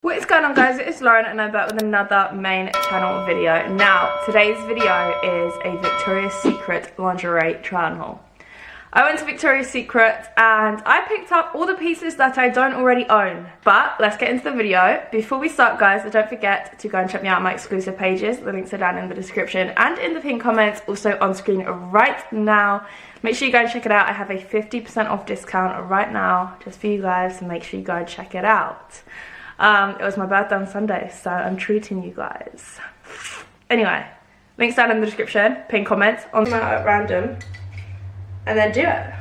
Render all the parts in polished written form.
What is going on, guys? It's Lauren and I'm back with another main channel video. Now, today's video is a Victoria's Secret lingerie try on haul. I went to Victoria's Secret and I picked up all the pieces that I don't already own. But let's get into the video. Before we start, guys, don't forget to go and check me out on my exclusive pages. The links are down in the description and in the pinned comments, also on screen right now. Make sure you go and check it out. I have a 50% off discount right now just for you guys, so make sure you go and check it out. It was my birthday on Sunday, so I'm treating you guys. Anyway, links down in the description, pin comments on at random, and then do it.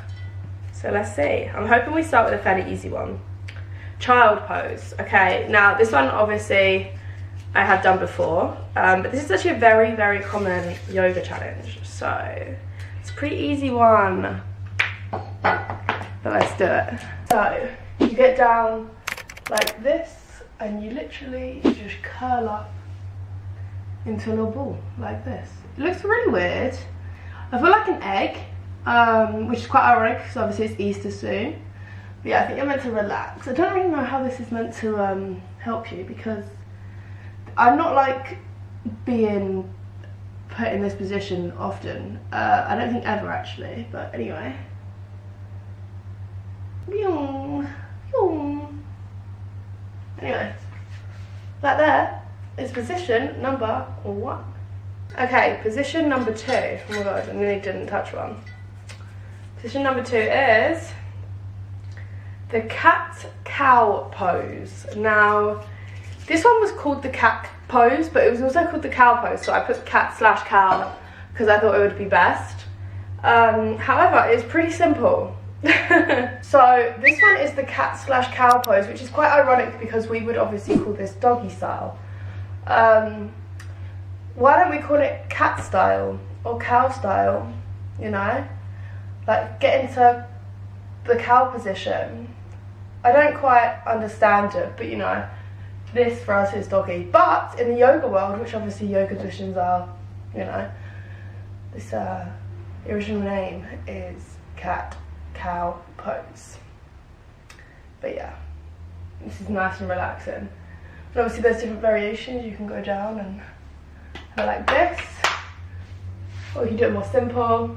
So let's see. I'm hoping we start with a fairly easy one. Child pose. Okay, now this one obviously I have done before, but this is actually a very, very common yoga challenge. So it's a pretty easy one, but let's do it. So you get down like this, and you literally just curl up into a little ball like this. It looks really weird. I feel like an egg, which is quite ironic because obviously it's Easter soon. But yeah, I think you're meant to relax. I don't really know how this is meant to help you, because I'm not like being put in this position often. I don't think ever actually, but anyway. Anyway, that there is position number 1. Okay, position number 2. Oh my god, I nearly didn't touch one. Position number 2 is the cat-cow pose. Now, this one was called the cat pose, but it was also called the cow pose, so I put cat/cow because I thought it would be best. However, it's pretty simple. So this one is the cat/cow pose, which is quite ironic because we would obviously call this doggy style. Why don't we call it cat style or cow style, you know, like get into the cow position. I don't quite understand it, but you know, this for us is doggy. But in the yoga world, which obviously yoga positions are, you know, this original name is cat-cow pose. But yeah, this is nice and relaxing. And obviously there's different variations. You can go down and go like this, or you can do it more simple.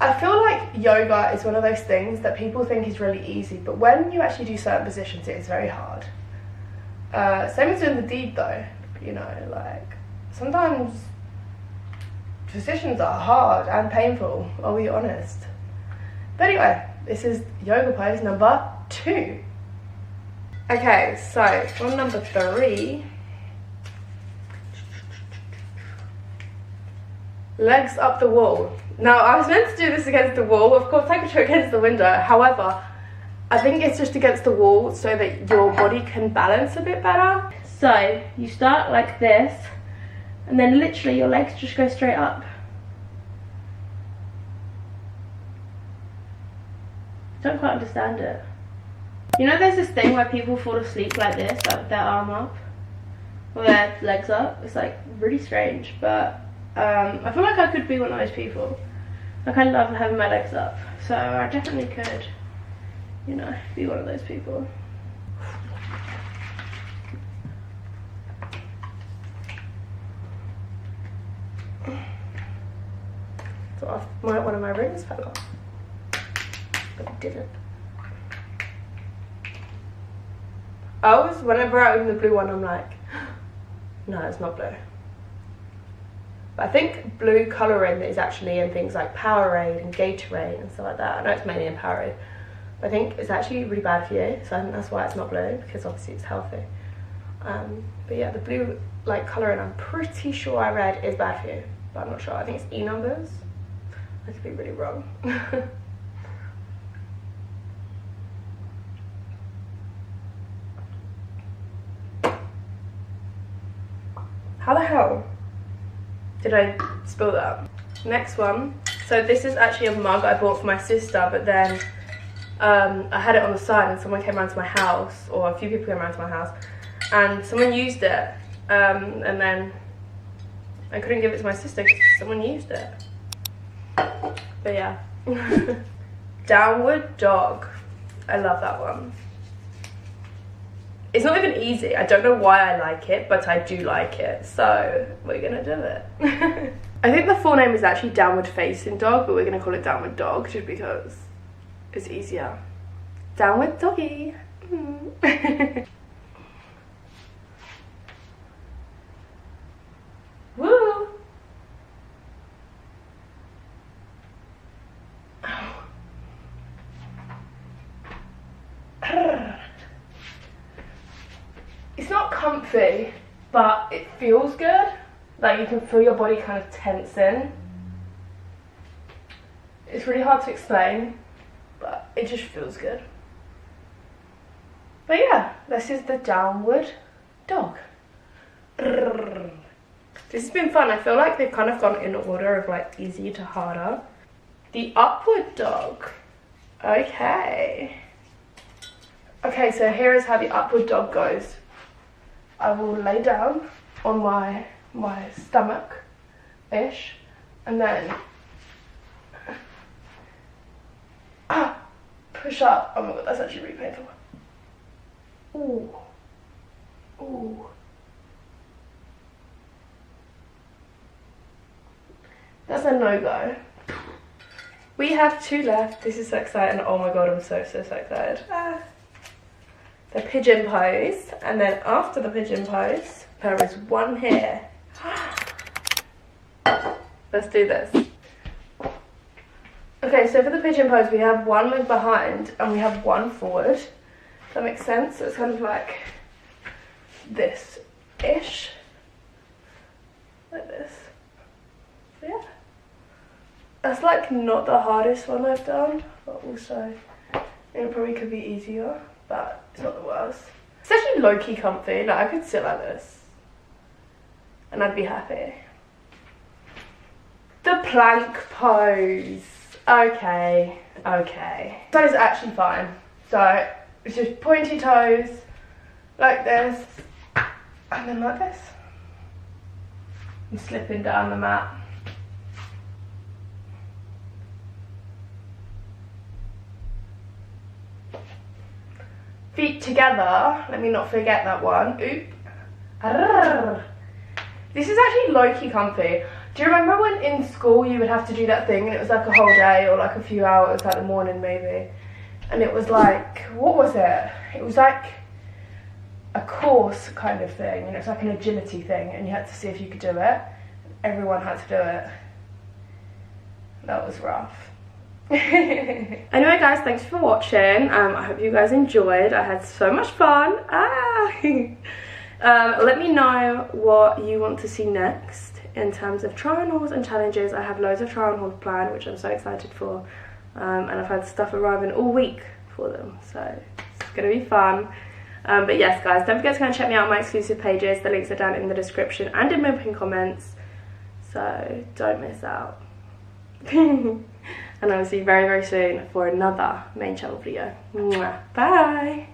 I feel like yoga is one of those things that people think is really easy, but when you actually do certain positions, it is very hard. Same as doing the deed though, you know, like sometimes positions are hard and painful, I'll be honest. But anyway, this is yoga pose number 2. Okay, so for number 3, legs up the wall. Now, I was meant to do this against the wall, of course I could do it against the window, however, I think it's just against the wall so that your body can balance a bit better. So, you start like this, and then literally your legs just go straight up. Don't quite understand it. You know, there's this thing where people fall asleep like this, like with their arm up or their legs up. It's like really strange, but I feel like I could be one of those people. Like, I love having my legs up, so I definitely could, you know, be one of those people. So one of my rings fell off, but it didn't. Whenever I open the blue one, I'm like, no, it's not blue. But I think blue colouring is actually in things like Powerade and Gatorade and stuff like that. I know it's mainly in Powerade, but I think it's actually really bad for you, so I think that's why it's not blue, because obviously it's healthy. But yeah, the blue like colouring, I'm pretty sure I read is bad for you, but I'm not sure. I think it's E numbers. I could be really wrong. How the hell did I spill that? Next one. So this is actually a mug I bought for my sister, but then I had it on the side and someone came around to my house, or a few people came around to my house, and someone used it. And then I couldn't give it to my sister because someone used it. But yeah. Downward dog. I love that one. It's not even easy. I don't know why I like it, but I do like it. So we're gonna do it. I think the full name is actually downward facing dog, but we're gonna call it downward dog just because it's easier. Downward doggy. Woo! It's not comfy, but it feels good. Like you can feel your body kind of tensing. It's really hard to explain, but it just feels good. But yeah, this is the downward dog. This has been fun. I feel like they've kind of gone in order of like easy to harder. The upward dog. Okay. Okay, so here is how the upward dog goes. I will lay down on my stomach-ish, and then push up. Oh my god, that's actually really painful. Ooh. Ooh. That's a no-go. We have 2 left. This is so exciting. Oh my god, I'm so excited. The pigeon pose, and then after the pigeon pose, there is one here. Let's do this. Okay, so for the pigeon pose, we have one leg behind and we have one forward. Does that make sense? So it's kind of like this-ish. Like this. So yeah. That's like not the hardest one I've done, but also it probably could be easier, but it's not the worst. It's actually low-key comfy. Like I could sit like this and I'd be happy. The plank pose. Okay. That is actually fine. So it's just pointy toes like this and then like this. I'm slipping down the mat. Feet together. Let me not forget that one. Oop. This is actually low-key comfy. Do you remember when in school you would have to do that thing and it was like a whole day or like a few hours, like the morning maybe, and it was like, what was it? It was like a course kind of thing, and it's like an agility thing, and you had to see if you could do it. Everyone had to do it. That was rough. Anyway guys, thanks for watching. I hope you guys enjoyed. I had so much fun. Let me know what you want to see next in terms of try on hauls and challenges. I have loads of try on hauls planned, which I'm so excited for, and I've had stuff arriving all week for them, so it's gonna be fun. But yes guys, don't forget to go and check me out on my exclusive pages. The links are down in the description and in my pinned comments, so don't miss out. And I will see you very soon for another main channel video. Mwah. Bye.